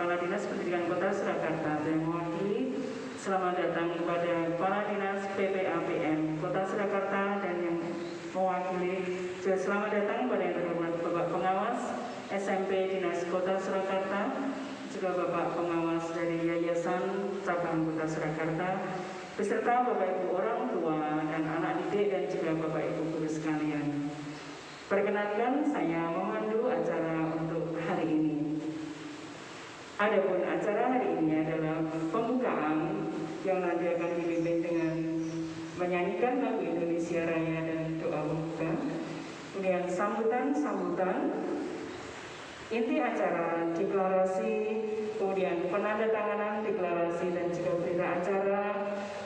Kepala Dinas Pendidikan Kota Surakarta yang mewakili selamat datang kepada Kepala Dinas PPAPM Kota Surakarta dan yang mewakili juga selamat datang kepada yang terhormat Bapak Pengawas SMP Dinas Kota Surakarta, juga Bapak Pengawas dari Yayasan Cabang Kota Surakarta, beserta Bapak Ibu orang tua dan anak didik dan juga Bapak Ibu guru sekalian. Perkenankan saya memandu acara untuk hari ini. Adapun acara hari ini adalah pembukaan yang nanti akan dipimpin dengan menyanyikan lagu Indonesia Raya dan doa pembuka. Kemudian sambutan, inti acara, deklarasi, kemudian penandatanganan deklarasi dan juga berita acara.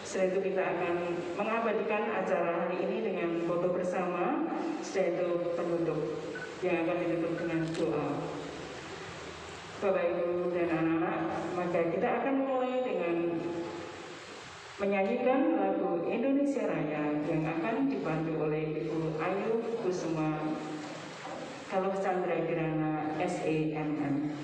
Setelah itu kita akan mengabadikan acara hari ini dengan foto bersama. Setelah itu penutup yang akan ditutup dengan doa. Bapak Ibu dan anak-anak, maka kita akan mulai dengan menyanyikan lagu Indonesia Raya yang akan dibantu oleh Ibu Ayu Kusuma Kalau Chandra Kirana SEMM.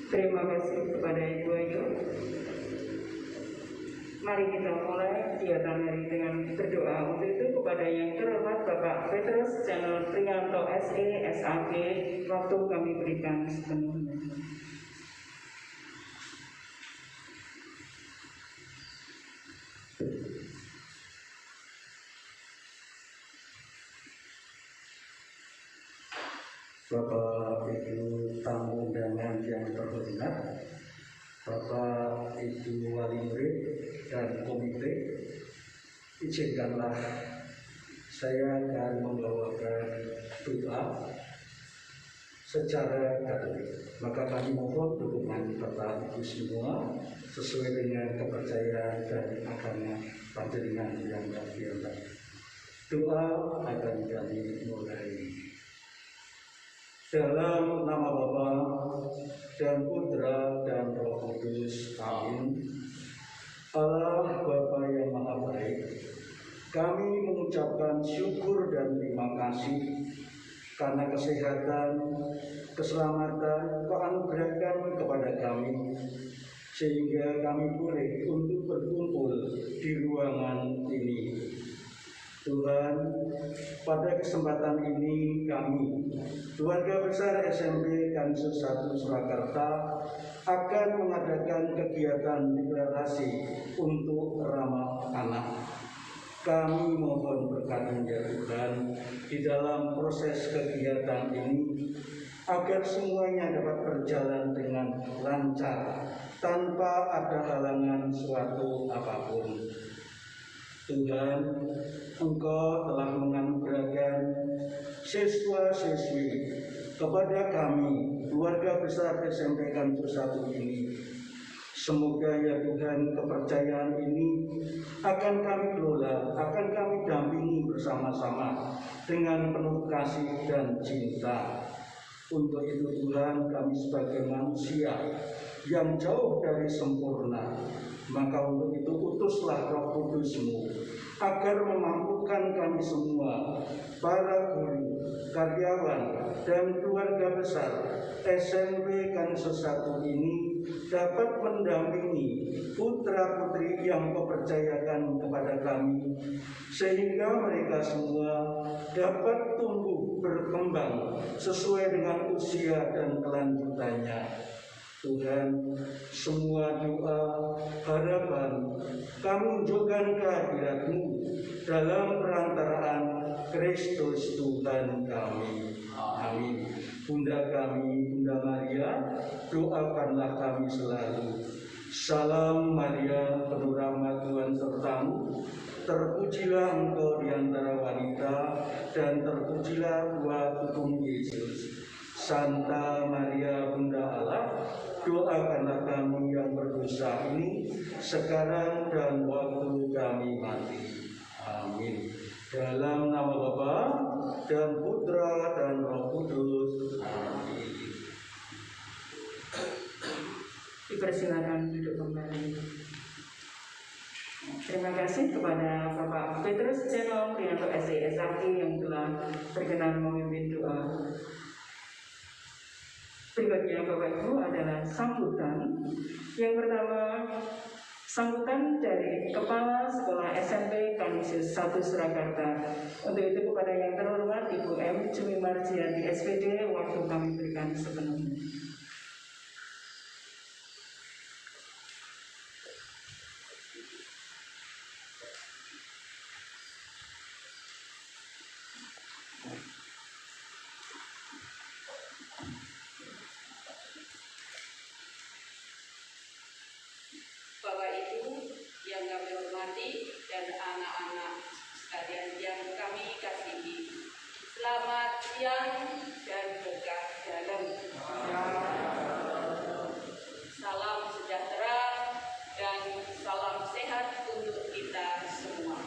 Terima kasih kepada Ibu Ayu. Mari kita mulai kegiatan hari dengan berdoa. Untuk itu kepada yang terhormat Bapak Petrus Channel Prianto SE SAG, waktu kami berikan sepenuhnya. Bapak Ibu tamu undangan yang terhormat, Bapak Ibu wali murid dan komite, izinkanlah saya akan membawakan doa secara katolik. Maka kami mohon dukungan Bapak Ibu semua sesuai dengan kepercayaan dan agama panjenengan yang terbiasa. Doa akan kami mulai. Dalam nama Bapa dan Putra dan Roh Kudus, amin. Allah Bapa yang Maha Baik, kami mengucapkan syukur dan terima kasih karena kesehatan, keselamatan Kau anugerahkan kepada kami, sehingga kami boleh untuk berkumpul di ruangan ini. Tuhan, pada kesempatan ini kami, keluarga besar SMP Kansus 1 Surakarta, akan mengadakan kegiatan deklarasi untuk ramah anak. Kami mohon berkatmu ya Tuhan di dalam proses kegiatan ini, agar semuanya dapat berjalan dengan lancar tanpa ada halangan suatu apapun. Tuhan, Engkau telah menganugerahkan siswa-siswi kepada kami, keluarga besar SMP Kantor 1 ini. Semoga ya Tuhan, kepercayaan ini akan kami kelola, akan kami dampingi bersama-sama dengan penuh kasih dan cinta. Untuk itu Tuhan, kami sebagai manusia yang jauh dari sempurna, maka untuk itu utuslah Roh Kudus-Mu agar memampukan kami semua, para guru, karyawan, dan keluarga besar SMP Kansus 1 ini dapat mendampingi putra-putri yang Kau percayakan kepada kami, sehingga mereka semua dapat tumbuh berkembang sesuai dengan usia dan kelanjutannya. Tuhan, semua doa, harapan kami unjukkan kehadirat-Mu dalam perantaraan Kristus Tuhan kami. Amin. Bunda kami, Bunda Maria, doakanlah kami selalu. Salam Maria, penuh rahmat Tuhan sertamu. Terpujilah Engkau di antara wanita, dan terpujilah buah tubuhmu Yesus. Santa Maria Bunda Allah, doakanlah kami yang berdosa ini sekarang dan waktu kami mati. Amin. Dalam nama Bapa dan Putra dan Roh Kudus. Amin. Dipersilakan duduk kembali. Terima kasih kepada Bapak Petrus Ceno Prianto SISAK yang telah berkenan memimpin doa. Berikutnya Bapak Ibu adalah sambutan. Yang pertama, sambutan dari Kepala Sekolah SMP Kanisius 1 Surakarta. Untuk itu kepada yang terhormat Ibu M. Cumi Marjiati SPD, waktu kami berikan sepenuhnya. Bapak Ibu yang kami hormati dan anak-anak sekalian yang kami kasihi, selamat siang dan berkah dalam. Salam sejahtera dan salam sehat untuk kita semua.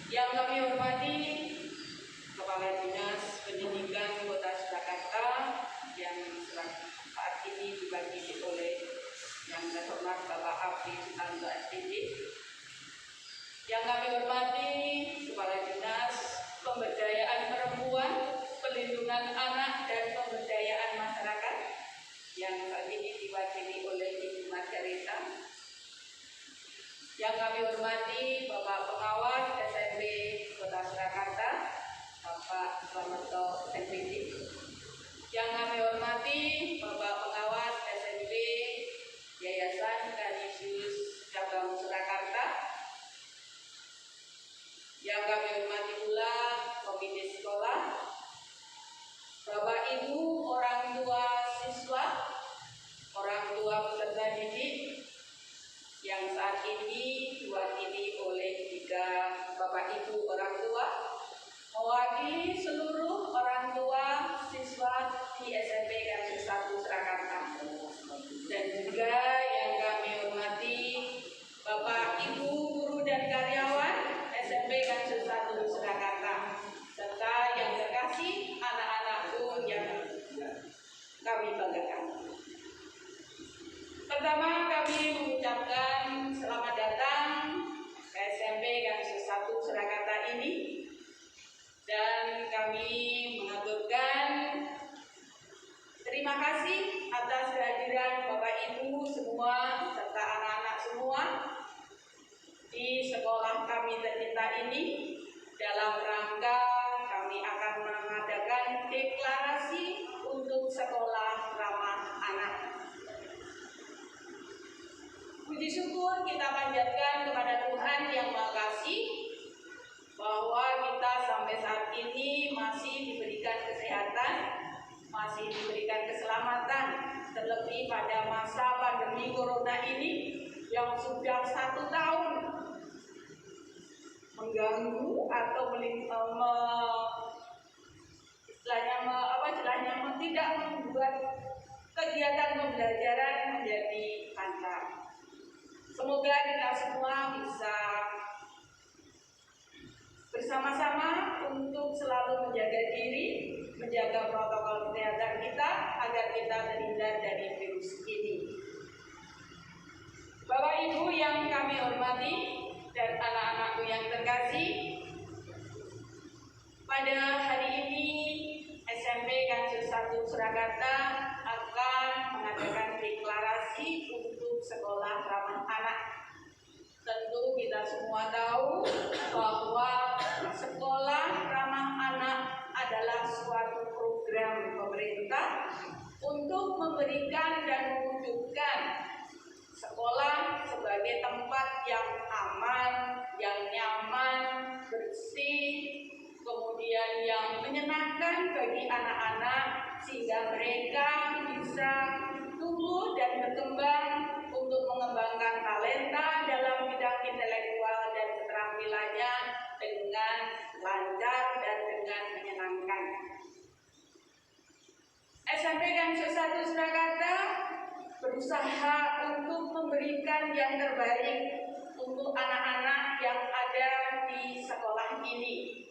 Yang kami hormati Kepala Dinas Pendidikan Kota Surakarta yang saat ini diwakili oleh yang terhormat Bapak Abdi Sutanto SPD, yang kami hormati Kepala Dinas Pemberdayaan Perempuan, Pelindungan Anak dan Pemberdayaan Masyarakat yang saat ini diwakili oleh Ibu Margarita, yang kami hormati Bapak Pengawas SMP Kota Surakarta, Bapak Slametto SPD, yang kami hormati Bapak Pengawas SMP Yayasan Kanisius Cabang Surakarta, yang kami hormati pula komite sekolah, Bapak Ibu orang tua siswa, orang tua peserta didik, yang saat ini diwakili oleh 3 Bapak Ibu orang tua, mewakili seluruh orang tua siswa di SMP Kanisius 1 Surakarta. Dan juga yang kami hormati Bapak Ibu guru dan karyawan SMP Kanisius 1 Surakarta, serta yang terkasih anak-anakku yang kami banggakan. Pertama, kami mengucapkan selamat datang ke SMP Kanisius 1 Surakarta ini, dan kami mengaturkan terima kasih atas kehadiran Bapak Ibu semua serta anak-anak semua di sekolah kami tercinta ini dalam rangka kami akan mengadakan deklarasi untuk sekolah ramah anak. Puji syukur kita panjatkan kepada Tuhan yang Maha Kasih bahwa kita sampai saat ini masih diberikan kesehatan, masih diberikan keselamatan, terlebih pada masa pandemi corona ini yang sudah 1 tahun mengganggu atau tidak membuat kegiatan pembelajaran menjadi lancar. Semoga kita semua bisa bersama-sama untuk selalu menjaga diri, menjaga protokol kesehatan kita agar kita terhindar dari virus ini. Bapak Ibu yang kami hormati dan anak-anakku yang terkasih, pada hari ini SMP Kancil 1 Surakarta akan mengadakan deklarasi untuk sekolah ramah anak. Tentu kita semua tahu bahwa sekolah ramah anak adalah suatu program pemerintah untuk memberikan dan mewujudkan sekolah sebagai tempat yang aman, yang nyaman, bersih, kemudian yang menyenangkan bagi anak-anak sehingga mereka bisa tumbuh dan berkembang untuk mengembangkan talenta dalam bidang intelektual dan keterampilannya dengan lancar dan dengan menyenangkan. SMP Kancil 1 Surakarta berusaha untuk memberikan yang terbaik untuk anak-anak yang ada di sekolah ini,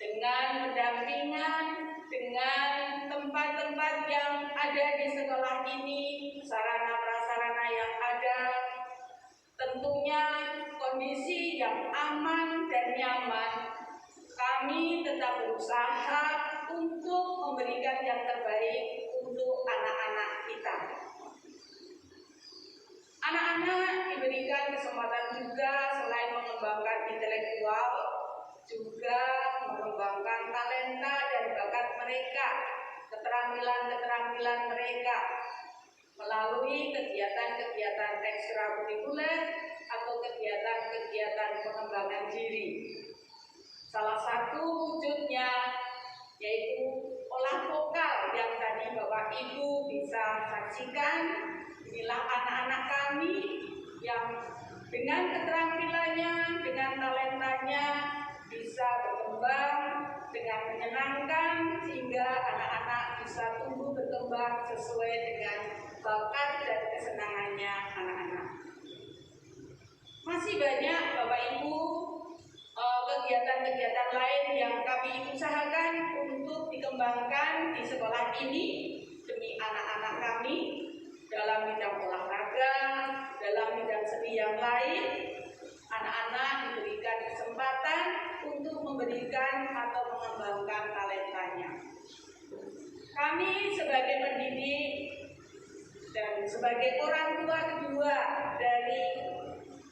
dengan pendampingan, dengan tempat-tempat yang ada di sekolah ini, sarana-prasarana yang ada, tentunya kondisi yang aman dan nyaman. Kami tetap berusaha untuk memberikan yang terbaik untuk anak-anak kita. Anak-anak diberikan kesempatan juga selain mengembangkan intelektual, juga mengembangkan talenta dan bakat mereka, keterampilan-keterampilan mereka melalui kegiatan-kegiatan ekstrakurikuler atau kegiatan-kegiatan pengembangan diri. Salah satu wujudnya yaitu olah vokal yang tadi Bapak Ibu bisa saksikan. Inilah anak-anak kami yang dengan keterampilannya, dengan talentanya bisa berkembang dengan menyenangkan sehingga anak-anak bisa tumbuh berkembang sesuai dengan bakat dan kesenangannya anak-anak. Masih banyak Bapak Ibu kegiatan-kegiatan lain yang kami usahakan untuk dikembangkan di sekolah ini demi anak-anak kami dalam bidang olahraga, dalam bidang seni yang lain. Anak-anak diberikan kesempatan untuk memberikan atau mengembangkan talentanya. Kami sebagai pendidik dan sebagai orang tua kedua dari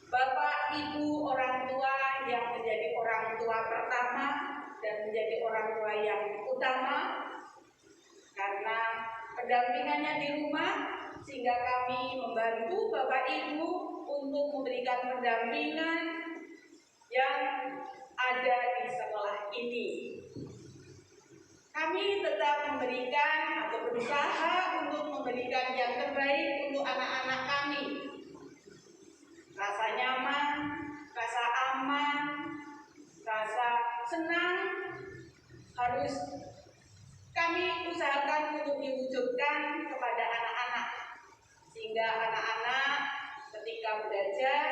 Bapak Ibu orang tua yang menjadi orang tua pertama dan menjadi orang tua yang utama, karena pendampingannya di rumah, sehingga kami membantu Bapak Ibu untuk memberikan pendampingan yang ada di sekolah ini. Kami tetap memberikan atau berusaha untuk memberikan yang terbaik untuk anak-anak kami. Rasa nyaman, rasa aman, rasa senang harus kami usahakan untuk diwujudkan kepada anak-anak, sehingga anak-anak ketika belajar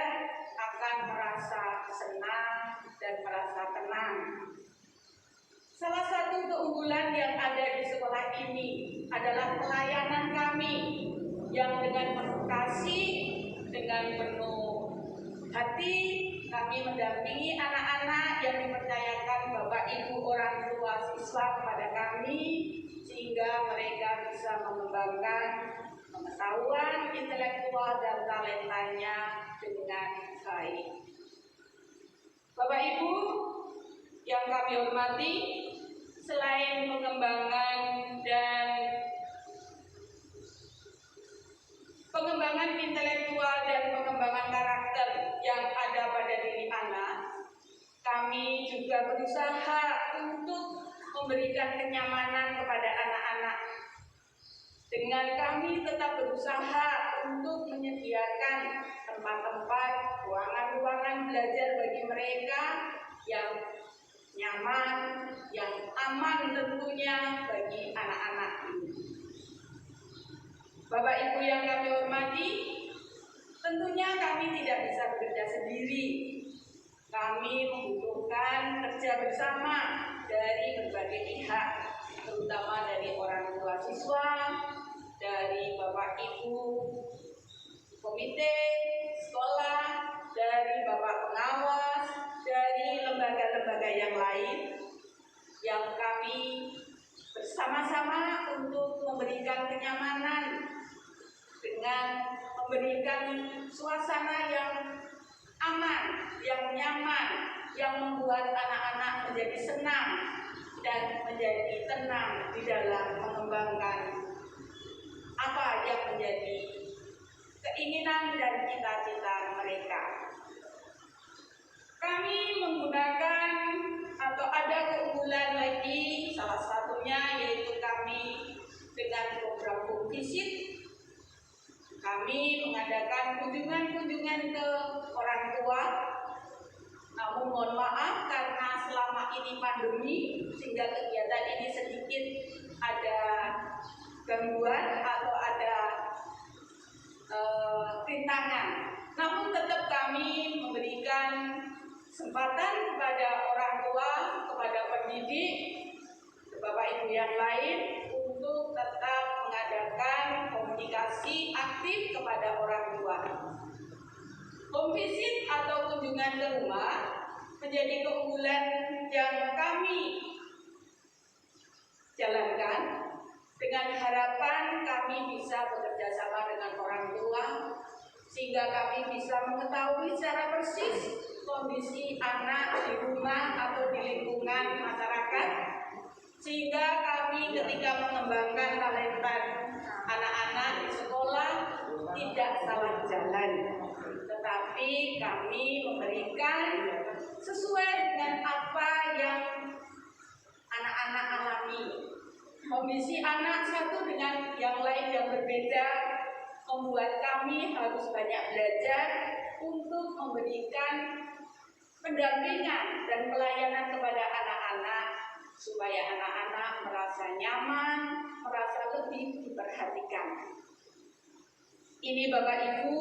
akan merasa senang dan merasa tenang. Salah satu keunggulan yang ada di sekolah ini adalah pelayanan kami yang dengan penuh kasih, dengan penuh hati kami mendampingi anak-anak yang dipercayakan Bapak Ibu orang tua siswa kepada kami, sehingga mereka bisa mengembangkan pengetahuan intelektual dan talentanya dengan baik. Bapak Ibu yang kami hormati, selain pengembangan intelektual dan pengembangan karakter yang ada pada diri anak, kami juga berusaha untuk memberikan kenyamanan kepada anak-anak. Dengan kami tetap berusaha untuk menyediakan tempat-tempat, ruangan-ruangan belajar bagi mereka mereka yang nyaman, yang aman tentunya bagi anak-anak ini. Bapak Ibu yang kami hormati, tentunya kami tidak bisa bekerja sendiri. Kami membutuhkan kerja bersama dari berbagai pihak, terutama dari orang tua siswa, dari Bapak Ibu komite sekolah, dari Bapak pengawas, dari lembaga-lembaga yang lain yang kami bersama-sama untuk memberikan kenyamanan dengan memberikan suasana yang aman, yang nyaman, yang membuat anak-anak menjadi senang dan menjadi tenang di dalam mengembangkan apa yang menjadi keinginan dan cita-cita mereka. Kami menggunakan atau ada keunggulan lagi, salah satunya yaitu kami dengan program home visit. Kami mengadakan kunjungan-kunjungan ke orang tua. Namun mohon maaf karena selama ini pandemi sehingga kegiatan ini sedikit ada gangguan atau ada rintangan. Namun tetap kami memberikan kesempatan kepada orang tua, kepada pendidik, Bapak Ibu yang lain untuk tetap mengadakan komunikasi aktif kepada orang tua. Home visit atau kunjungan ke rumah menjadi keunggulan yang kami jalankan dengan harapan kami bisa bekerja sama dengan orang tua sehingga kami bisa mengetahui secara persis kondisi anak di rumah atau di lingkungan masyarakat, sehingga kami ketika mengembangkan talenta anak-anak di sekolah tidak salah jalan, tetapi kami memberikan sesuai dengan apa yang anak-anak alami. Kondisi anak satu dengan yang lain yang berbeda membuat kami harus banyak belajar untuk memberikan pendampingan dan pelayanan kepada anak-anak supaya anak-anak merasa nyaman, merasa lebih diperhatikan. Ini Bapak Ibu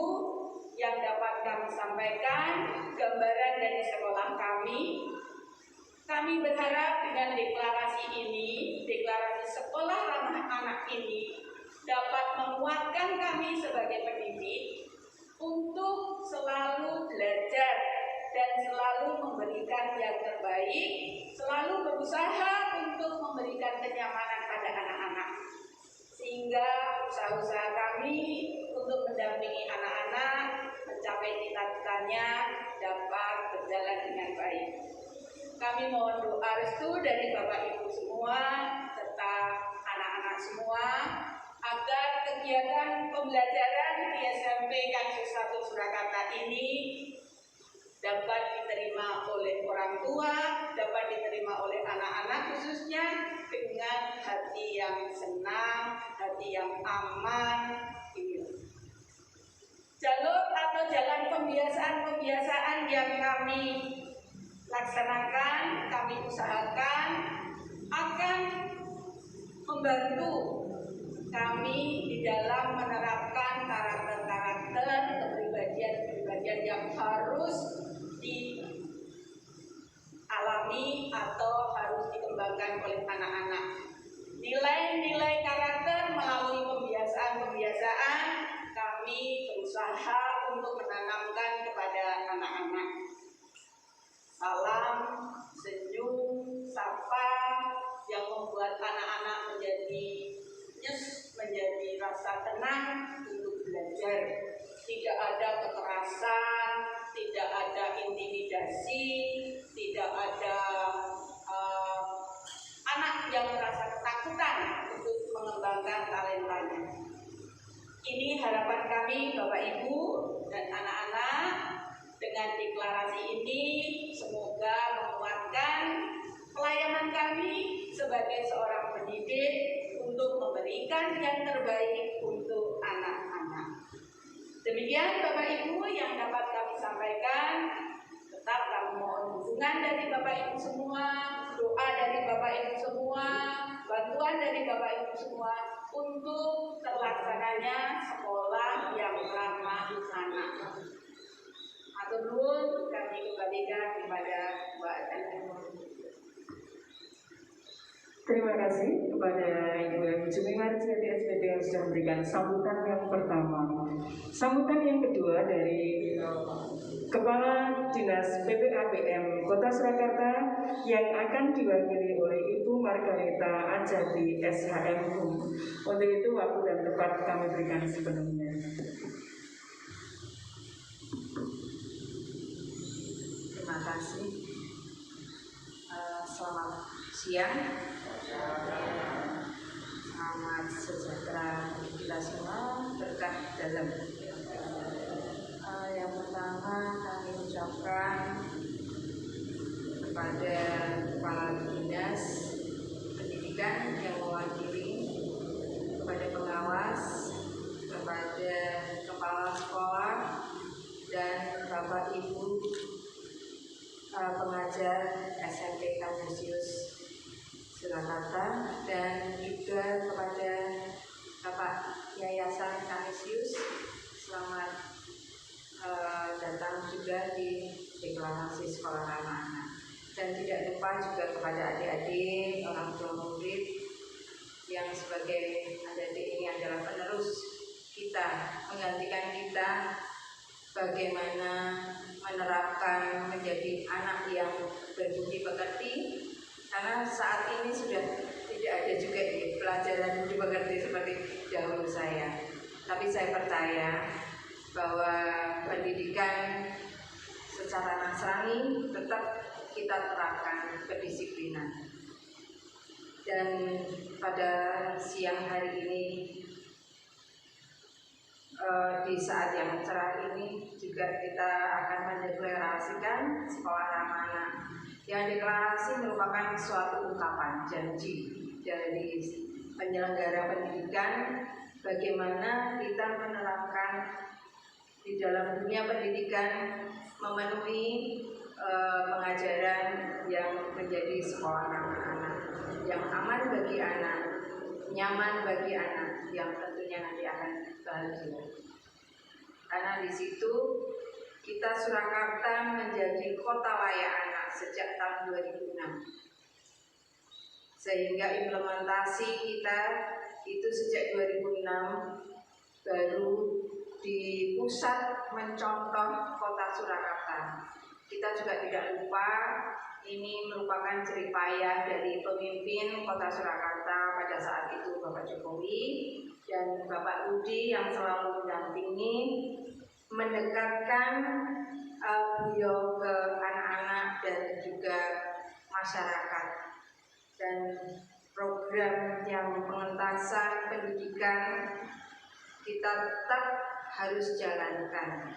yang dapat kami sampaikan gambaran dari sekolah kami. Kami berharap dengan deklarasi ini, deklarasi sekolah ramah anak ini dapat menguatkan kami sebagai pendidik untuk selalu belajar dan selalu memberikan yang terbaik, selalu berusaha untuk memberikan kenyamanan pada anak-anak. Sehingga usaha-usaha kami untuk mendampingi anak-anak mencapai cita-citanya dapat berjalan dengan baik. Kami mohon doa restu dari Bapak Ibu semua serta anak-anak semua agar kegiatan pembelajaran di SMP Kansus 1 Surakarta ini dapat diterima oleh orang tua, dapat diterima oleh anak-anak khususnya dengan hati yang senang, hati yang aman. Jalur atau jalan pembiasaan-pembiasaan yang kami laksanakan, kami usahakan akan membantu kami di dalam menerapkan karakter-karakter kepribadian yang harus dialami atau harus dikembangkan oleh anak-anak. Nilai-nilai karakter melalui pembiasaan-pembiasaan kami berusaha untuk menanamkan kepada anak-anak. Salam, senyum, sapa yang membuat anak-anak menjadi rasa tenang untuk belajar. Tidak ada kekerasan, tidak ada intimidasi, tidak ada anak yang merasa ketakutan untuk mengembangkan talentanya. Ini harapan kami Bapak Ibu dan anak-anak. Dengan deklarasi ini semoga menguatkan pelayanan kami sebagai seorang pendidik untuk memberikan yang terbaik untuk anak-anak. Demikian Bapak Ibu yang dapat kami sampaikan. Tetap kami mohon dukungan dari Bapak Ibu semua, doa dari Bapak Ibu semua, bantuan dari Bapak Ibu semua untuk terlaksananya sekolah yang ramah anak. Matur nuwun, kami kembalikan kepada Mbak Ibu. Terima kasih kepada Ibu Jumiwarti SPD yang sudah memberikan sambutan yang pertama. Sambutan yang kedua dari Kepala Dinas PPAPM Kota Surakarta yang akan diwakili oleh Ibu Margareta Ajati SHM HUM. Untuk itu waktu dan tempat kami berikan sepenuhnya. Terima kasih. Selamat siang. Selamat sejahtera kita semua, berkah dalam. Yang pertama kami ucapkan kepada Kepala Dinas Pendidikan yang mewakili, kepada pengawas, kepada kepala sekolah, dan Bapak Ibu pengajar SMP Kanisius Surakarta, dan juga kepada Bapak Yayasan Kanisius, selamat datang juga di deklarasi sekolah ramah anak. Dan tidak lupa juga kepada adik-adik, orang tua murid yang sebagai adik-adik ini adalah penerus kita, menggantikan kita bagaimana menerapkan menjadi anak yang berbudi pekerti, karena saat ini sudah tidak ada juga pelajaran budi pekerti seperti dahulu saya. Tapi saya percaya bahwa pendidikan secara nasrani tetap kita terapkan kedisiplinan. Dan pada siang hari ini, di saat yang cerah ini juga kita akan mendeklarasikan sekolah ramah anak. Yang deklarasi merupakan suatu ungkapan janji dari penyelenggara pendidikan bagaimana kita menerapkan di dalam dunia pendidikan memenuhi pengajaran yang menjadi sekolah ramah anak, yang aman bagi anak, nyaman bagi anak, yang tentunya nanti akan bahagia. Karena di situ kita Surakarta menjadi kota layak anak sejak tahun 2006. Sehingga implementasi kita itu sejak 2006 baru di pusat mencontoh kota Surakarta. Kita juga tidak lupa ini merupakan jeripayah dari pemimpin kota Surakarta pada saat itu, Bapak Jokowi dan Bapak Budi yang selalu mendampingi, mendekatkan beliau ke anak-anak dan juga masyarakat. Dan program yang pengentasan pendidikan kita tetap harus jalankan.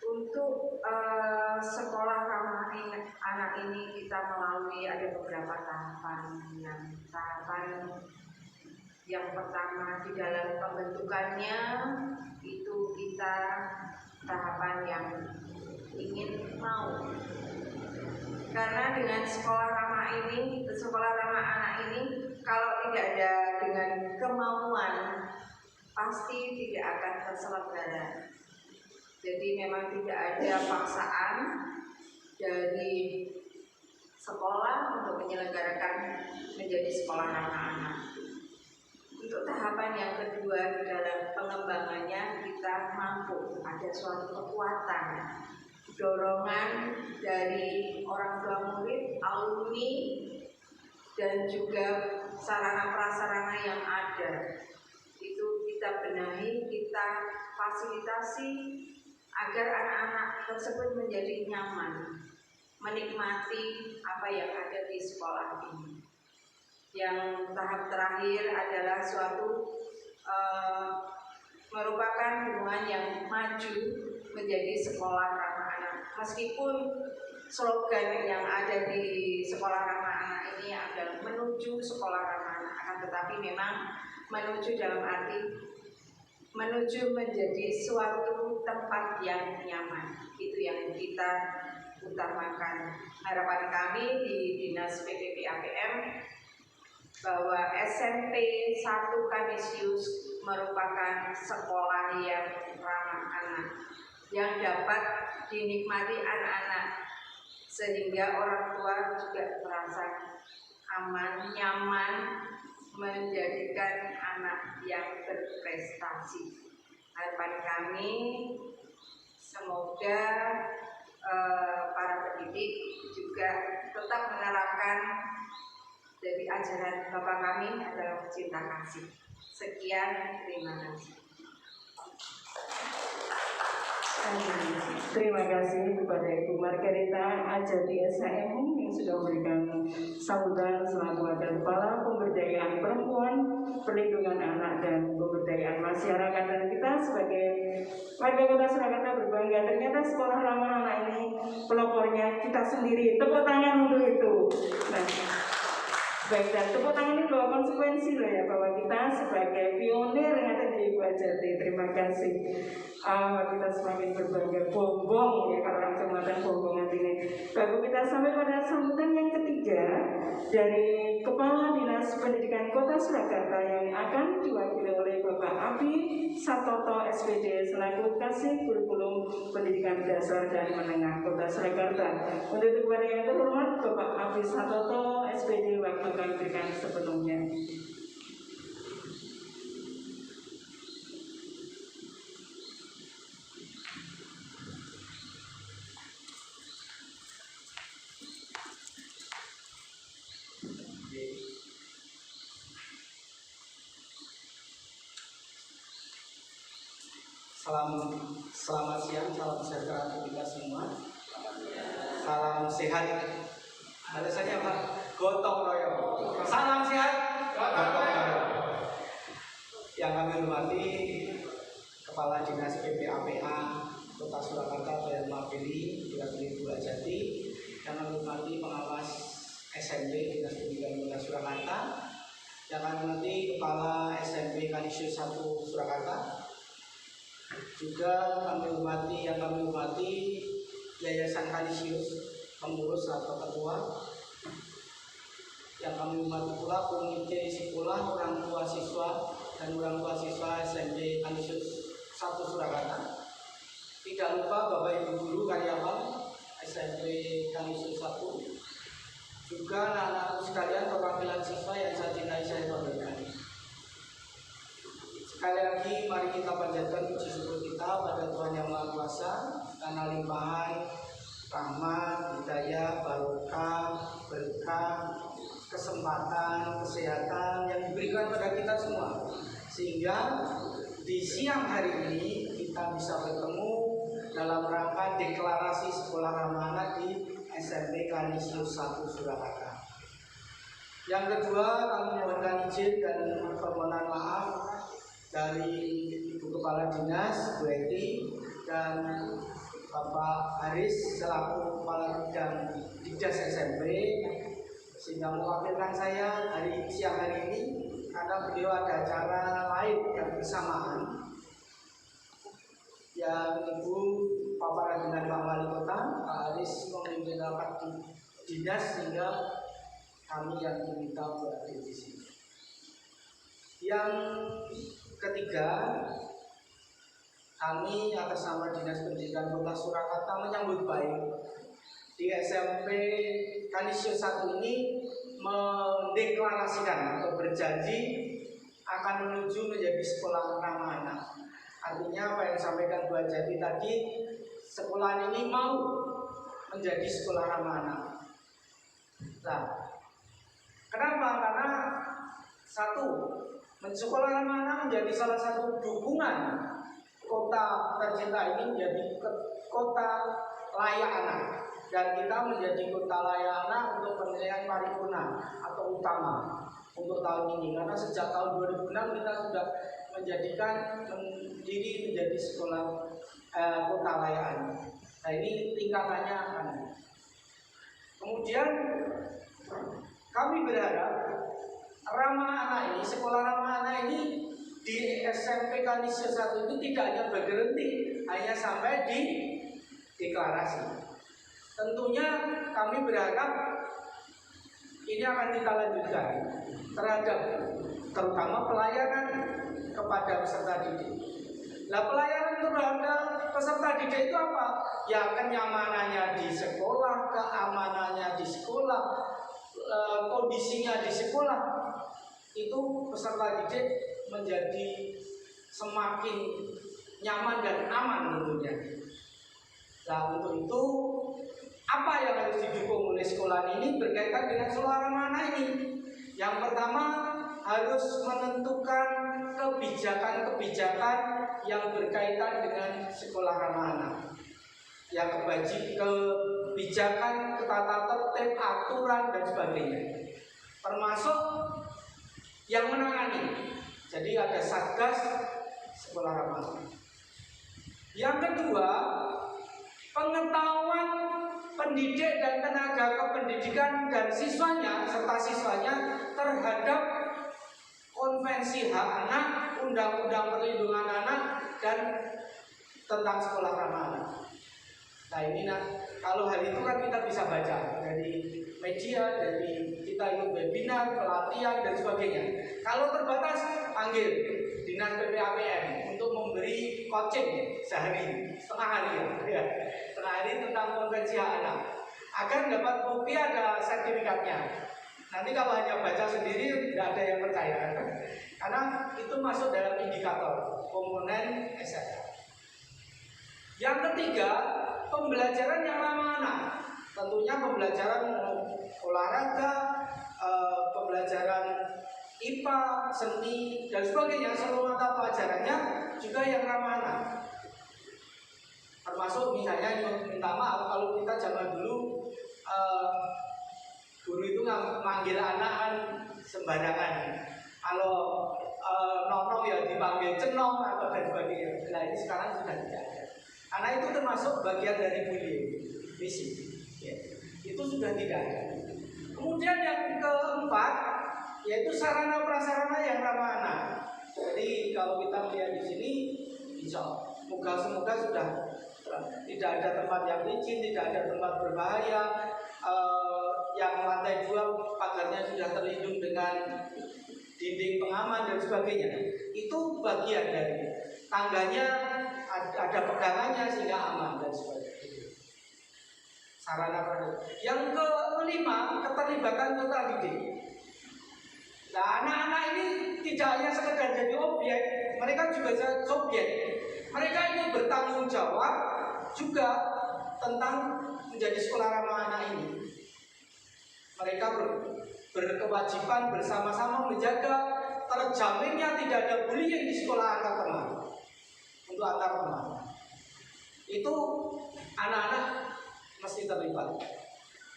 Untuk sekolah ramah anak ini kita melalui ada beberapa tahapan. Tahapan yang pertama di dalam pembentukannya itu kita tahapan yang ingin mau. Karena dengan sekolah ramah anak ini kalau tidak ada dengan kemauan pasti tidak akan terselenggara. Jadi memang tidak ada paksaan dari sekolah untuk menyelenggarakan menjadi sekolah ramah anak. Untuk tahapan yang kedua di dalam pengembangannya kita mampu ada suatu kekuatan, dorongan dari orang tua murid, alumni, dan juga sarana prasarana yang ada. Itu kita benahi, kita fasilitasi agar anak-anak tersebut menjadi nyaman, menikmati apa yang ada di sekolah ini. Yang tahap terakhir adalah suatu merupakan hubungan yang maju menjadi sekolah ramah anak. Meskipun slogan yang ada di sekolah ramah anak ini adalah menuju sekolah ramah anak, akan tetapi memang menuju dalam arti menuju menjadi suatu tempat yang nyaman. Itu yang kita utamakan. Harapan kami di Dinas PPP APM bahwa SMP 1 Kanisius merupakan sekolah yang ramah anak, yang dapat dinikmati anak-anak, sehingga orang tua juga merasa aman, nyaman menjadikan anak yang berprestasi. Harapan kami semoga para pendidik juga tetap menerapkan dari ajaran Bapak kami adalah cinta kasih. Sekian, terima kasih. Terima kasih kepada Ibu Margarita Ajati SHM yang sudah memberikan sambutan selaku Wakil Kepala Pemberdayaan Perempuan, Perlindungan Anak dan Pemberdayaan Masyarakat. Dan kita sebagai warga Kota Surakarta berbangga, ternyata sekolah ramah anak ini pelopornya kita sendiri. Tepuk tangan untuk itu. Nah, baik, dan tepuk tangan ini bawa konsekuensi loh ya, bahwa kita sebagai pionir yang ada di Ibu Ajati. Terima kasih. Kita semakin berbangga. Bombong ya, kalau orang Kecamatan Bombongan ini. Baru kita sampai pada sambutan yang ketiga dari Kepala Dinas Pendidikan Kota Surakarta yang akan diwakili oleh Bapak Abi Satoto SPD selaku Kasih Kurikulum Pendidikan Dasar dan Menengah Kota Surakarta. Untuk itu kepada yang terhormat Bapak Abi Satoto SPD, waktu kami berikan sepenuhnya. Selamat siang, salam sejahtera untuk kita semua. Salam sehat. Alasannya apa? Gotong royong. Salam sehat. Gotong royong. Yang kami hormati Kepala Dinas PPAPA Kota Surakarta Bayan Mapili, diwakili Ibu Ajati. Yang kami hormati pengawas SMP Dinas Pendidikan Kota Surakarta. Yang kami hormati Kepala SMP Kanisius 1 Surakarta. Juga kami hormati Yayasan Kanisius, pengurus atau ketua. Yang kami hormati pula komite sekolah, orang tua siswa dan orang tua siswa SMP Kanisius 1 Surakarta. Tidak lupa Bapak Ibu guru karyawan SMP Kanisius 1. Juga anak-anakku sekalian, perwakilan siswa yang saat ini saya banggakan. Sekali lagi mari kita panjatkan puji syukur kita pada Tuhan Yang Maha Kuasa karena limpahan rahmat, hidayah, barokah, berkah, kesempatan, kesehatan yang diberikan pada kita semua, sehingga di siang hari ini kita bisa bertemu dalam rangka deklarasi sekolah ramah anak di SMP Kanisius 1 Surakarta. Yang kedua, kami mohonkan izin dan permohonan maaf dari Ibu Kepala Dinas, Bu Eti, dan Bapak Haris selaku Kepala Bidang Didas SMP, sehingga mewakilkan saya siang hari ini karena beliau ada acara lain yang bersamaan yang Ibu paparan dengan Pak Wali Kota, Pak Haris memimpin rapat di dinas sehingga kami yang diminta berada di sini. Yang ketiga, kami atas nama Dinas Pendidikan Kota Surakarta menyambut baik di SMP Kanisius 1 ini mendeklarasikan atau berjanji akan menuju menjadi sekolah ramah anak. Artinya apa yang disampaikan Bu Ajati tadi, sekolah ini mau menjadi sekolah ramah anak. Nah, kenapa? Karena satu, sekolah ramah anak menjadi salah satu dukungan kota tercinta ini menjadi kota layak anak, dan kita menjadi kota layak anak untuk penilaian paripurna atau utama untuk tahun ini, karena sejak tahun 2006 kita sudah menjadikan diri menjadi sekolah kota layak anak. Nah, ini tingkatannya akan. Kemudian kami berharap ramah anak ini, sekolah ramah anak ini di SMP Kanisius 1 ini tidak hanya berhenti hanya sampai di deklarasi. Tentunya kami berharap ini akan kita lanjutkan terhadap terutama pelayanan kepada peserta didik. Nah, pelayanan terhadap peserta didik itu apa? Ya, kenyamanannya di sekolah, keamanannya di sekolah, kondisinya di sekolah, itu peserta didik menjadi semakin nyaman dan aman tentunya. Nah, untuk itu apa yang harus didukung oleh sekolah ini berkaitan dengan sekolah ramah ini? Yang pertama, harus menentukan kebijakan-kebijakan yang berkaitan dengan sekolah ramah anak. Ya, kebijakan, tata tertib, aturan dan sebagainya. Termasuk yang menangani. Jadi ada Satgas sekolah ramah anak. Yang kedua, pengetahuan pendidik dan tenaga kependidikan dan siswanya serta siswanya terhadap konvensi hak anak, undang-undang perlindungan anak, dan tentang sekolah ramah anak. Nah ini kalau hal itu kan kita bisa baca dari media, dari kita ikut webinar, pelatihan dan sebagainya. Kalau terbatas, panggil Dinas PPAPM untuk memberi coaching sehari, setengah hari ya, setengah hari tentang konvensi hak anak, agar dapat bukti ada sertifikatnya. Nanti kalau hanya baca sendiri tidak ada yang percaya, karena itu masuk dalam indikator komponen SRA. Yang ketiga, pembelajaran yang ramah anak. Tentunya pembelajaran olahraga, pembelajaran IPA, seni dan sebagainya, seluruh mata pelajarannya juga yang ramah anak. Termasuk misalnya minta maaf kalau kita zaman dulu guru itu manggil anak kan sembarangan. Kalau nonong ya dipanggil cenong atau dan sebagainya. Nah ini sekarang sudah tidak ada. Karena itu termasuk bagian dari bullying, misi. Ya, itu sudah tidak ada. Kemudian yang keempat, yaitu sarana prasarana yang ramah anak. Jadi kalau kita melihat di sini, semoga sudah tidak ada tempat yang licin, tidak ada tempat berbahaya. Yang lantai 2 pagarnya sudah terlindung dengan dinding pengaman dan sebagainya. Itu bagian dari tangganya ada pegangannya sehingga aman dan sebagainya. Sarana prasarana. Yang kelima, keterlibatan peserta didik. Nah, anak-anak ini tidak hanya sekedar jadi objek, mereka juga jadi subjek. Mereka ini bertanggung jawab juga tentang menjadi sekolah ramah anak ini. Mereka berkewajiban bersama-sama menjaga terjaminnya tidak ada bullying di sekolah antar teman. Untuk antar teman. Itu anak-anak mesti terlibat.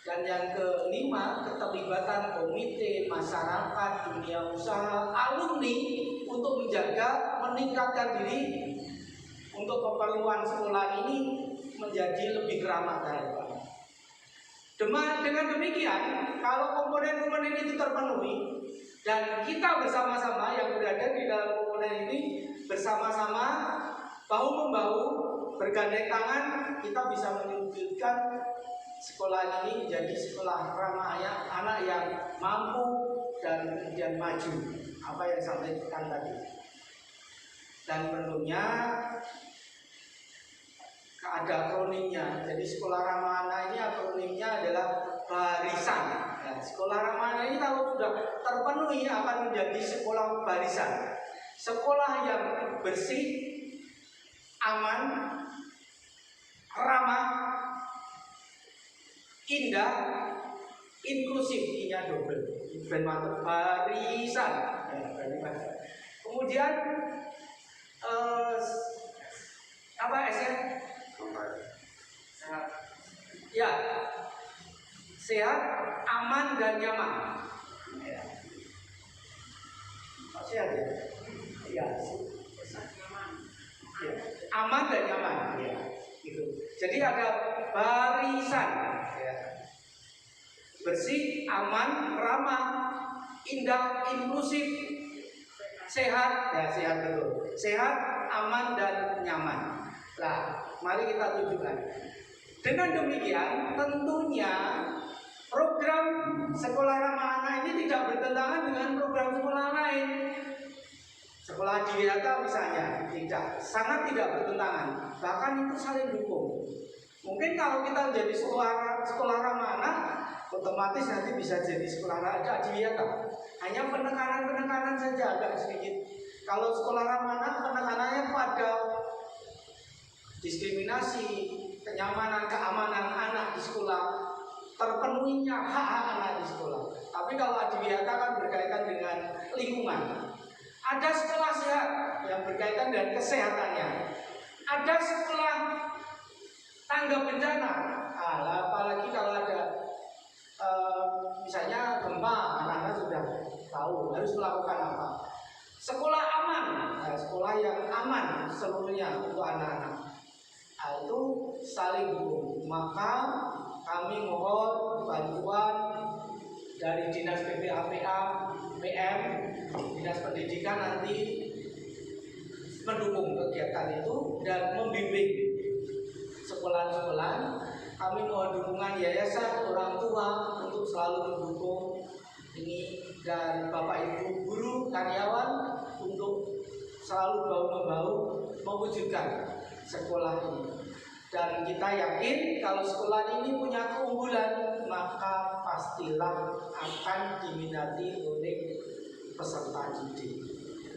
Dan yang kelima, keterlibatan komite, masyarakat, dunia usaha, alumni untuk menjaga, meningkatkan diri untuk keperluan sekolah ini menjadi lebih ramah daerah. Dengan demikian, kalau komponen-komponen itu terpenuhi dan kita bersama-sama yang berada di dalam komponen ini bersama-sama bahu-membahu bergandeng tangan, kita bisa mewujudkan sekolah ini menjadi sekolah ramah anak yang mampu dan kemudian maju, apa yang disampaikan tadi. Dan perlunya ada akronimnya. Jadi sekolah ramah anak ini akronimnya adalah barisan. Ya, sekolah ramah anak ini kalau sudah terpenuhi akan menjadi sekolah barisan. Sekolah yang bersih, aman, ramah, indah, inklusif, ini double, bermakna barisan. Ya, kemudian apa S-nya? Ya, sehat, aman dan nyaman. Ya. Sehat ya? Ya. Ya. Aman dan nyaman. Ya. Gitu. Jadi ada barisan. Ya. Bersih, aman, ramah, indah, inklusif, sehat. Ya, sehat betul. Sehat, aman dan nyaman. Nah, mari kita tunjukkan. Dengan demikian, tentu adiwiyata misalnya sangat tidak bertentangan, bahkan itu saling dukung. Mungkin kalau kita menjadi sekolah ramah anak, otomatis nanti bisa jadi sekolah adiwiyata. Hanya penekanan saja agak sedikit. Kalau sekolah ramah anak penekanannya pada diskriminasi, kenyamanan, keamanan anak di sekolah, terpenuhinya hak-hak anak di sekolah. Tapi kalau adiwiyata kan berkaitan dengan lingkungan. Ada sekolah sehat yang berkaitan dengan kesehatannya. Ada sekolah tanggap bencana. Apalagi kalau ada misalnya gempa, anak-anak sudah tahu harus melakukan apa. Sekolah aman, sekolah yang aman seluruhnya untuk anak-anak. Itu saling dukung. Maka kami mohon bantuan dari Dinas PPAPA, PM, Dinas Pendidikan nanti mendukung kegiatan itu dan membimbing sekolah-sekolah. Kami mohon dukungan yayasan, orang tua untuk selalu mendukung ini, dan Bapak Ibu guru, karyawan untuk selalu bahu-membahu mewujudkan sekolah ini. Dan kita yakin kalau sekolah ini punya keunggulan, maka pastilah akan diminati oleh peserta didik.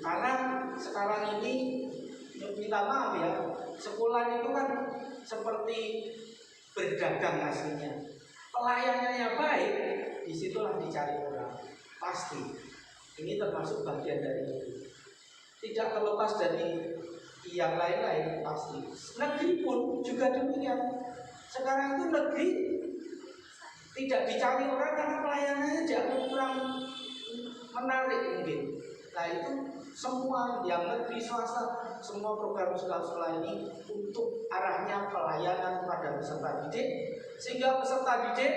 Karena sekarang ini, minta maaf ya, sekolah itu kan seperti berdagang aslinya. Pelayanannya baik, disitulah dicari orang. Pasti. Ini termasuk bagian dari itu. Tidak terlepas dari yang lain-lain pasti. Negeri pun juga demikian. Sekarang itu negeri tidak dicari orang karena pelayanannya jauh kurang menarik mungkin. Nah itu semua yang negeri swasta, semua program sekolah-sekolah ini untuk arahnya pelayanan kepada peserta didik, sehingga peserta didik,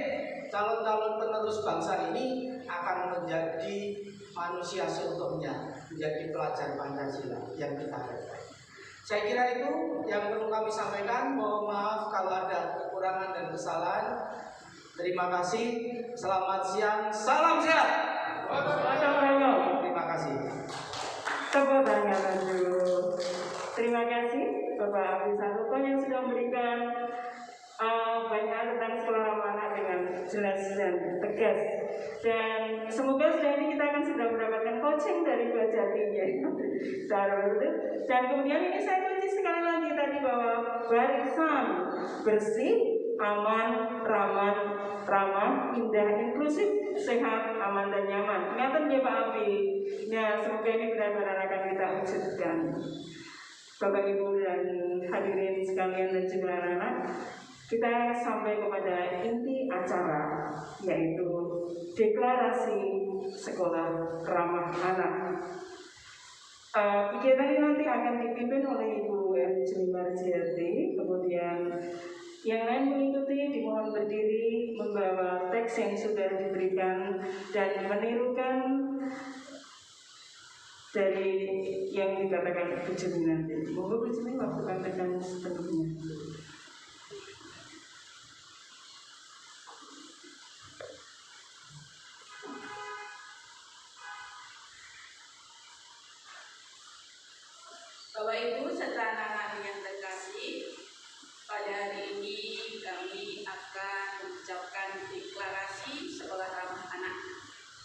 calon-calon penerus bangsa ini akan menjadi manusia seutuhnya, menjadi pelajar Pancasila yang kita harapkan. Saya kira itu yang perlu kami sampaikan. Mohon maaf kalau ada kekurangan dan kesalahan. Terima kasih. Selamat siang. Salam sehat. Terima kasih. Tepuk tangan dulu. Terima kasih Bapak Abdi Saruko yang sudah memberikan banyak tentang sekolah ramah anak dengan jelas dan tegas. Dan semoga sudah ini kita akan sudah mendapatkan coaching dari Mbak Jatinya. Dan kemudian ini saya kunci sekali lagi tadi bahwa barisan bersih, aman, ramah, indah, inklusif, sehat, aman dan nyaman. Ingatan ya Pak Abi. Ya semoga ini benar-benar akan kita wujudkan. Bapak Ibu dan hadirin sekalian dan juga anak-anak, kita sampai kepada inti acara, yaitu deklarasi sekolah ramah anak. Kegiatan ini nanti akan dipimpin oleh Ibu M. Marjiati, kemudian yang lain mengikuti dimohon berdiri membawa teks yang sudah diberikan dan menirukan dari yang dikatakan Bu Jumi nanti. Mohon Bu Jumi waktukan tekan sepenuhnya. Bapak Ibu serta anak-anak yang terkasih, pada hari ini kami akan mengucapkan deklarasi sekolah ramah anak.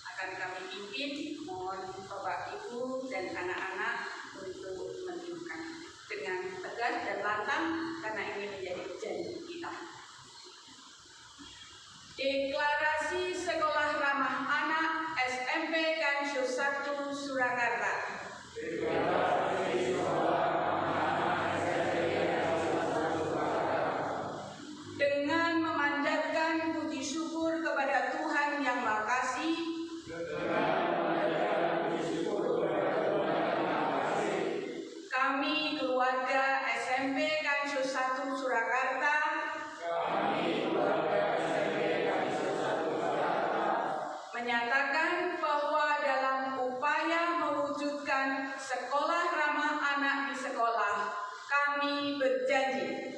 Akan kami pimpin, mohon Bapak Ibu dan anak-anak untuk menirukan dengan tegas dan lantang karena ini menjadi janji kita. Deklarasi sekolah ramah anak SMP Kansius 1 Surakarta. Dengan memanjatkan puji syukur kepada Tuhan Yang Maha Kasih, kami keluarga SMP Kansius 1 Surakarta menyatakan bahwa dalam upaya mewujudkan sekolah ramah anak di sekolah, kami berjanji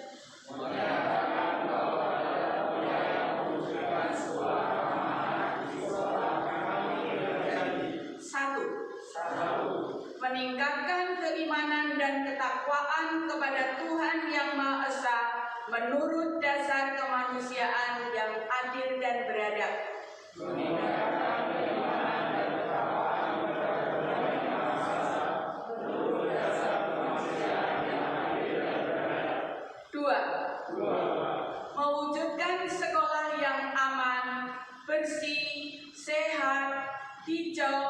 meningkatkan menurut dasar kemanusiaan yang adil dan beradab. Dua, mewujudkan sekolah yang aman, bersih, sehat, hijau,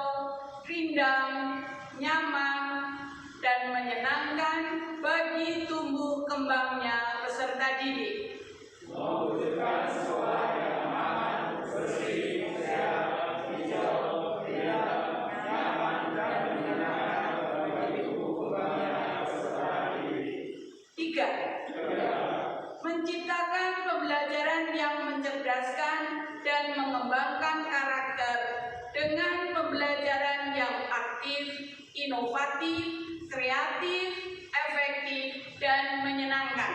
rindang, nyaman, dan menyenangkan bagi tumbuh kembangnya peserta didik. Mewujudkan sekolah yang aman, bersih, sehat, hijau, rindang, nyaman, dan menyenangkan bagi tumbuh kembangnya peserta didik. Tiga, menciptakan pembelajaran yang mencerdaskan dan mengembangkan karakter dengan pembelajaran yang aktif, inovatif, kreatif, efektif, dan menyenangkan.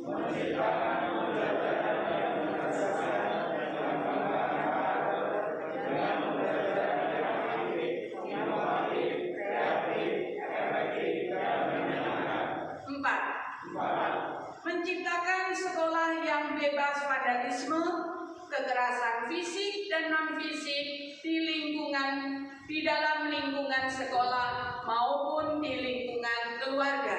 Menciptakan pembelajaran yang mencerdaskan dan mengembangkan karakter dengan pembelajaran yang aktif, inovatif, kreatif, efektif, dan menyenangkan. Empat, menciptakan sekolah yang bebas vandalisme, kekerasan fisik dan non-fisik di dalam lingkungan sekolah maupun di lingkungan keluarga.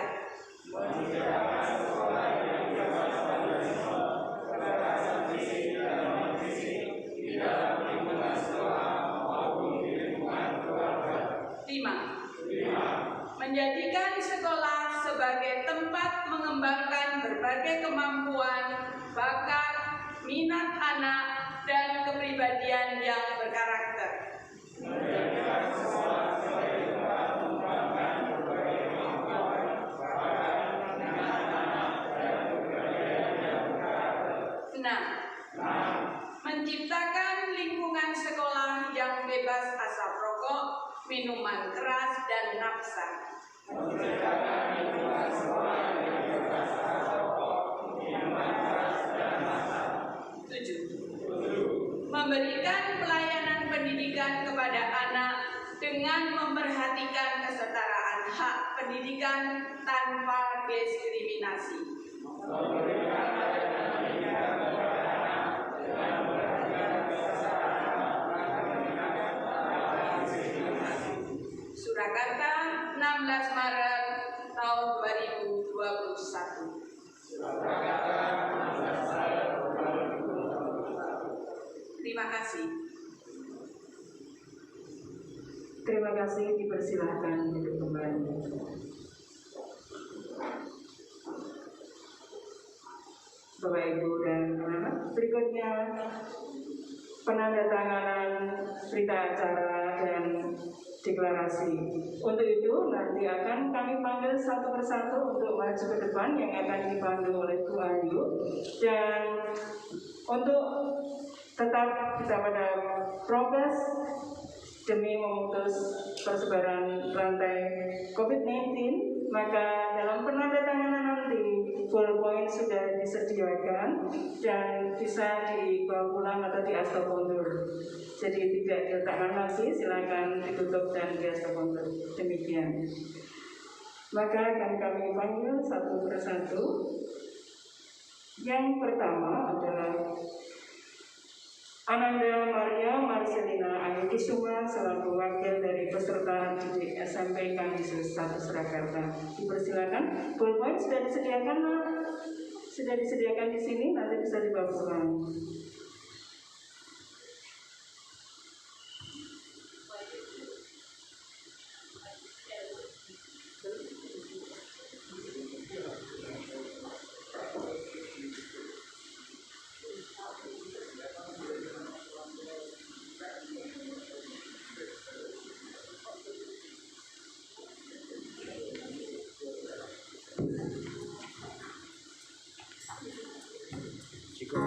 Menciptakan sekolah yang bebas vandalisme, kekerasan fisik dan non-fisik di dalam lingkungan sekolah maupun di lingkungan keluarga. 5. Menjadikan sekolah sebagai tempat mengembangkan berbagai kemampuan, bakat, minat anak, dan kepribadian yang berkarakter. Menjadikan sekolah sebagai tempat mengembangkan berbagai kemampuan, bakat, minat anak, dan kepribadian yang berkarakter. 6. Menciptakan lingkungan sekolah yang bebas asap rokok, minuman keras, dan nafsa. Menciptakan lingkungan sekolah yang bebas asap rokok, minuman keras, dan nafsa. 7. Memberikan pelayanan pendidikan kepada anak dengan memperhatikan kesetaraan hak pendidikan tanpa diskriminasi. Memberikan pelayanan pendidikan kepada anak dengan memperhatikan kesetaraan hak pendidikan tanpa diskriminasi. Surakarta, 16 Maret tahun 2021. Surakarta, 16 Maret 2021. Terima kasih. Terima kasih, dipersilahkan duduk kembali. Bapak, Ibu, dan anak-anak, berikutnya penandatanganan berita acara dan deklarasi. Untuk itu nanti akan kami panggil satu persatu untuk maju ke depan yang akan dipandu oleh Bu Ayu, dan untuk tetap kita pada prokes demi memutus persebaran rantai COVID-19, maka dalam penandatanganan nanti ballpoint sudah disediakan dan bisa dibawa pulang atau diastopuntur. Jadi tidak diletakkan lagi, silakan ditutup dan diastopuntur. Demikian. Maka akan kami panggil satu persatu. Yang pertama adalah Ananda Maria Marcelina Ayu Kusuma selaku wakil dari peserta didik SMP Kanisius 1 Surakarta. Dipersilakan, ballpoint sudah disediakan di sini, nanti bisa dibawa pulang. Jika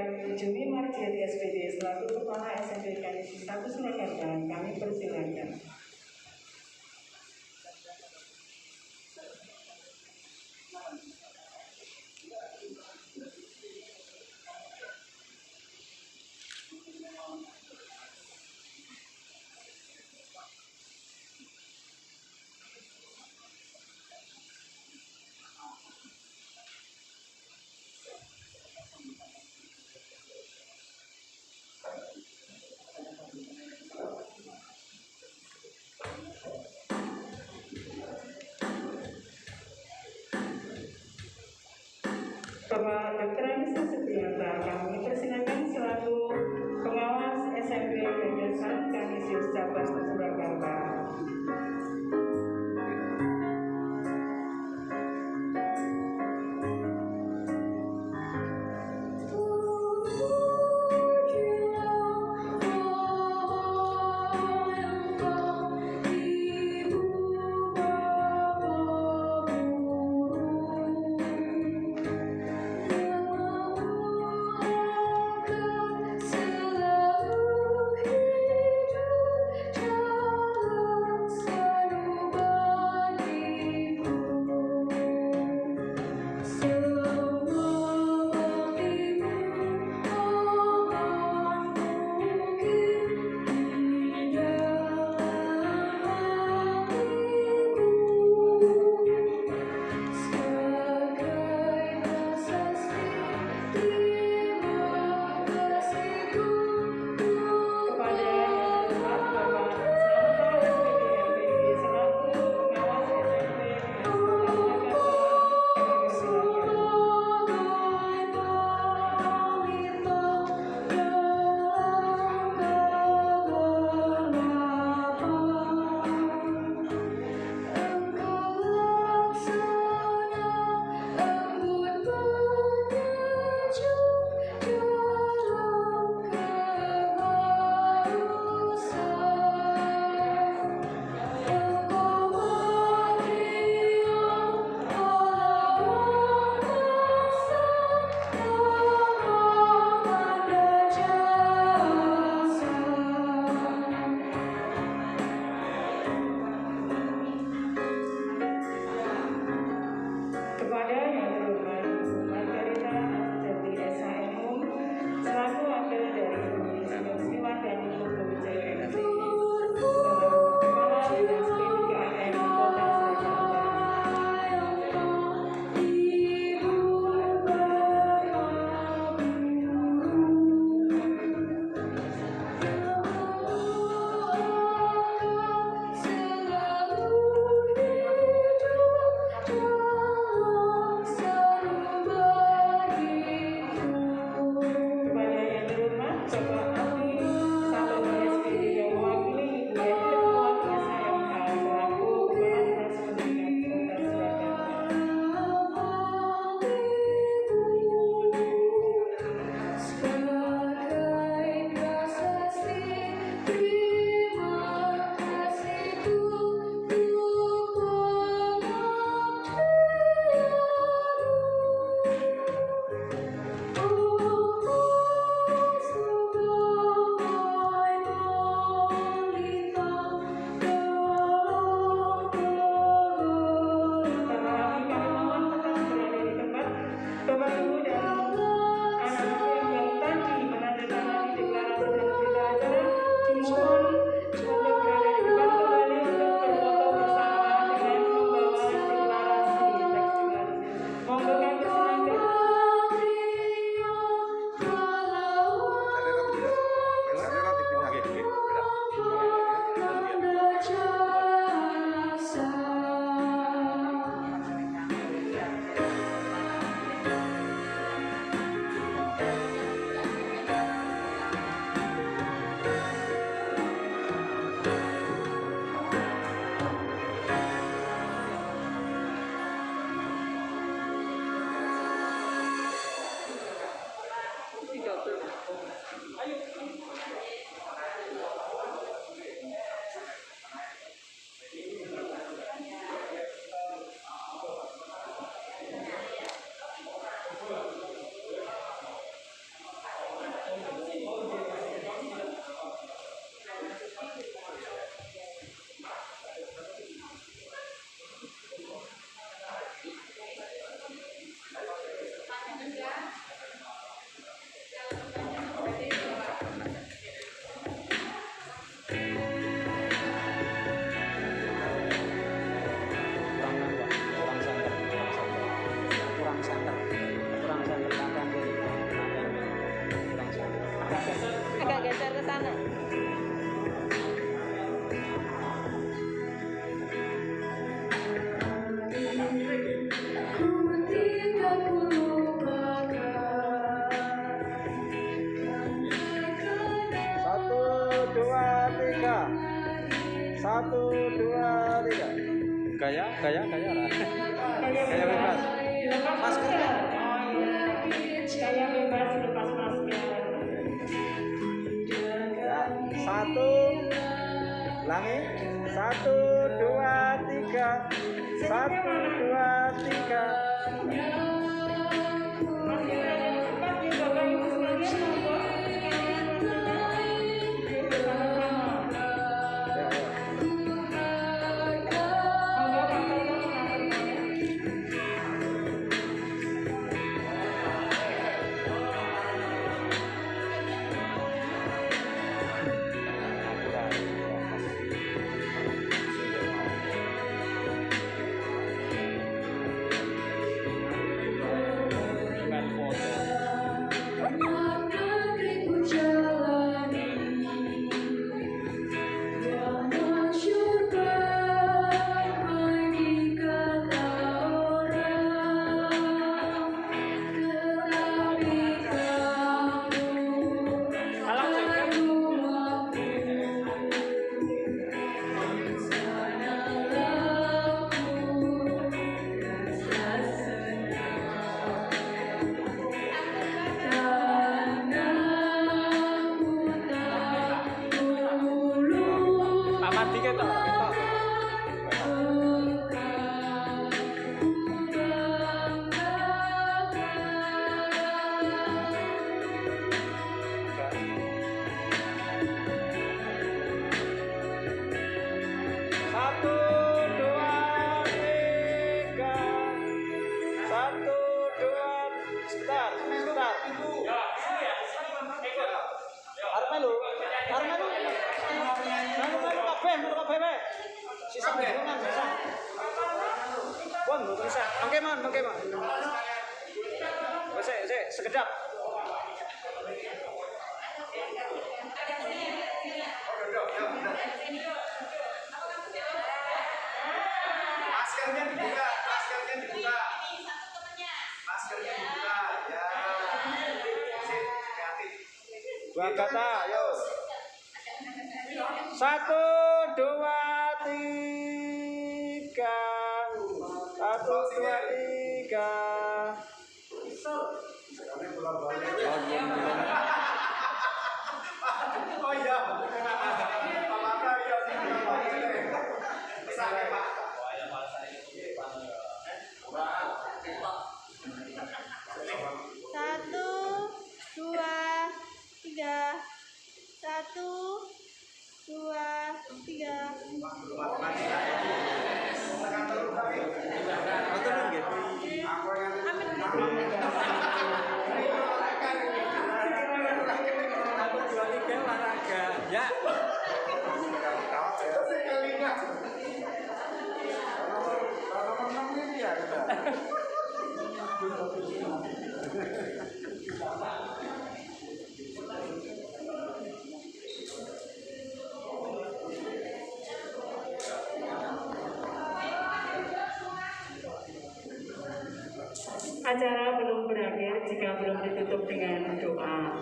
Jumi Marjiati SPD selaku Kepala SMP Kanisi 1 Surakarta, kami persilakan. Bapak Dr. Anissa Supriyanta, kami persilakan selaku pengawas SMP Yayasan Kanisius Cabang Surakarta. Ibu Agak geser ke sana. Satu, dua, tiga. Satu, dua, tiga. Gaya lah. Gaya bebas. Maskernya. Gaya bebas lepas masker. Ya, satu. Ulangi. Satu, dua, tiga. Satu, dua, tiga. Masih ada tempat di Bapak Ibu sekalian monggo. Sama-sama. Ya, ya. Monggo Pak Toto mengaturkannya. Pak Madi kita. Satu, dua, tiga. Satu, dua, start. Arep melu. Melu kabeh. Sisa durungan sisa. Pun bisa. Mangke mon. Wes sekedap. Maskernya dibuka. Ya. Kreatif. Dua kata, yuk. Satu, dua, tiga. Satu, dua, tiga. Oh iya. Apa ya? Sampai Pak. Satu, dua, tiga. Satu, dua, tiga. Ya. Acara belum berakhir jika belum ditutup dengan doa.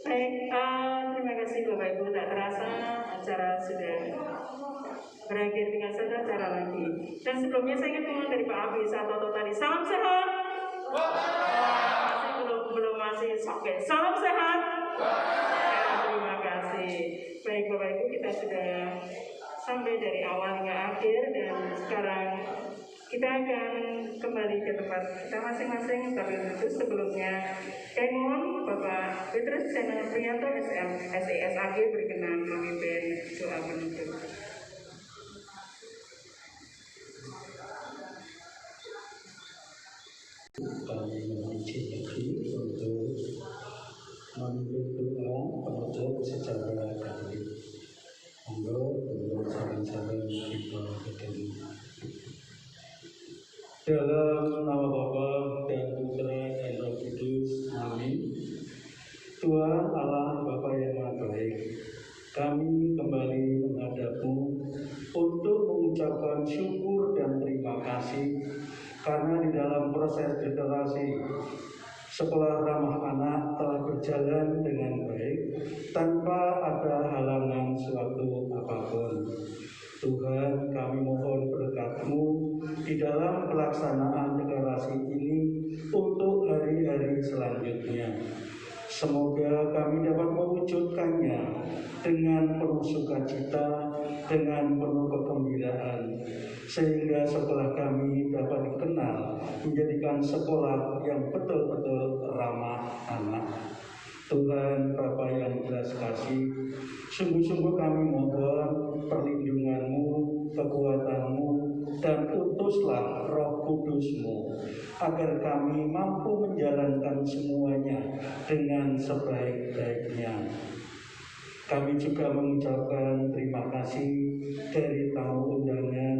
Baik, terima kasih Bapak Ibu. Tak terasa acara sudah berakhir, tinggal satu acara lagi. Dan sebelumnya saya ingin mohon dari Pak Abi Satoto tadi. Salam sehat. Masih oke. Salam sehat. Terima kasih. Baik Bapak Ibu, kita sudah sampai dari awal hingga akhir dan sekarang kita akan kembali ke tempat kita masing-masing. Tapi tentu sebelumnya kami mohon Bapak Petrus Sena Priyanto SM SESAG berkenan memimpin doa penutup. Kami memuji untuk memimpin doa penutup secara daring. Monggo saling-saling kita berdoa. Dalam nama Bapa dan Putra dan Roh Kudus, amin. Tuhan Allah Bapa yang Maha Baik, kami kembali menghadap-Mu untuk mengucapkan syukur dan terima kasih karena di dalam proses literasi Sekolah Ramah Anak telah berjalan dengan baik tanpa ada halangan suatu apapun. Tuhan, kami mohon berkat-Mu di dalam pelaksanaan deklarasi ini untuk hari-hari selanjutnya. Semoga kami dapat mewujudkannya dengan penuh sukacita, dengan penuh kegembiraan, sehingga sekolah kami dapat dikenal menjadikan sekolah yang betul-betul ramah anak. Tuhan Bapa yang belas kasih, sungguh-sungguh kami mohon perlindungan-Mu, kekuatan-Mu, dan utuslah Roh Kudus-Mu, agar kami mampu menjalankan semuanya dengan sebaik-baiknya. Kami juga mengucapkan terima kasih dari tamu undangan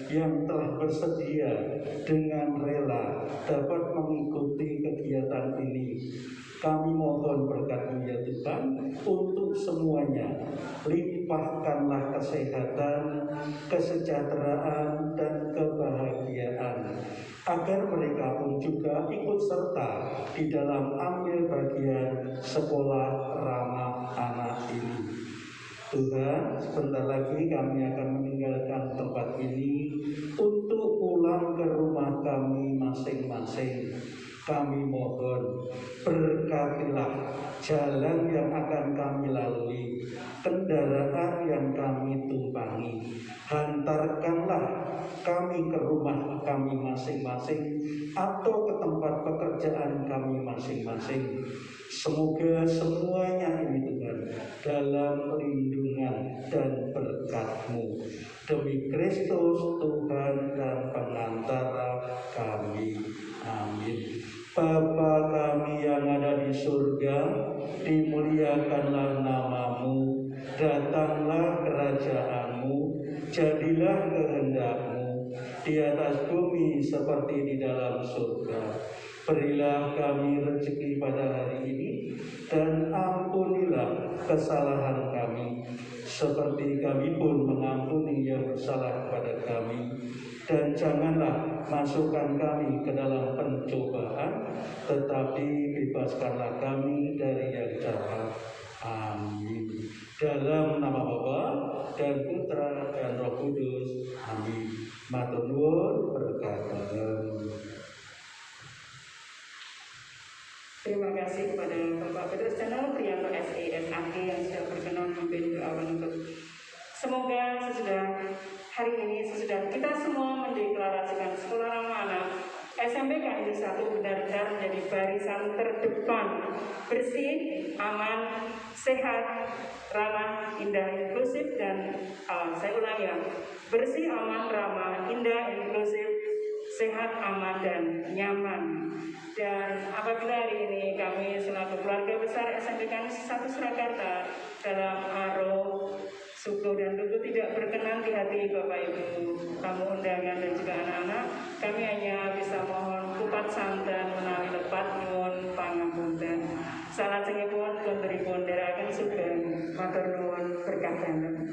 yang telah bersedia dengan rela dapat mengikuti kegiatan ini. Kami mohon berkat-Mu ya Tuhan untuk semuanya. Limpahkanlah kesehatan, kesejahteraan, dan kebahagiaan, agar mereka pun juga ikut serta di dalam ambil bagian sekolah ramah anak ini. Tuhan, sebentar lagi kami akan meninggalkan tempat ini untuk pulang ke rumah kami masing-masing. Kami mohon berkatilah jalan yang akan kami lalui, kendaraan yang kami tumpangi. Hantarkanlah kami ke rumah kami masing-masing atau ke tempat pekerjaan kami masing-masing. Semoga semuanya ini Tuhan dalam lindungan dan berkat-Mu. Demi Kristus Tuhan dan pengantara kami. Amin. Bapa kami yang ada di surga, dimuliakanlah nama-Mu, datanglah kerajaan-Mu, jadilah kehendak-Mu di atas bumi seperti di dalam surga. Berilah kami rezeki pada hari ini, dan ampunilah kesalahan kami, seperti kami pun mengampuni yang bersalah kepada kami. Dan janganlah masukkan kami ke dalam pencobaan, tetapi bebaskanlah kami dari yang jahat. Amin. Dalam nama Bapa dan Putra dan Roh Kudus. Amin. Matur nuwun berkata. Terima kasih kepada Bapak Petrus Channel Priyanto SESAG yang sudah berkenan memimpin doawan untuk semoga sesudah hari ini, sesudah kita semua mendeklarasikan sekolah ramah anak, SMP KID 1 benar-benar menjadi barisan terdepan, bersih, aman, sehat, ramah, indah, inklusif, dan saya ulangi ya, bersih, aman, ramah, indah, inklusif, sehat, aman, dan nyaman. Dan apabila hari ini kami selaku keluarga besar SMP KID 1 Surakarta dalam arus syukur dan duka tidak berkenan di hati Bapak Ibu tamu undangan dan juga anak-anak, kami hanya bisa mohon kupat santan menawi lepat nyuwun pangapunten. Salajengipun pun deripun dherekaken sugeng matur nuwun berkah dangu.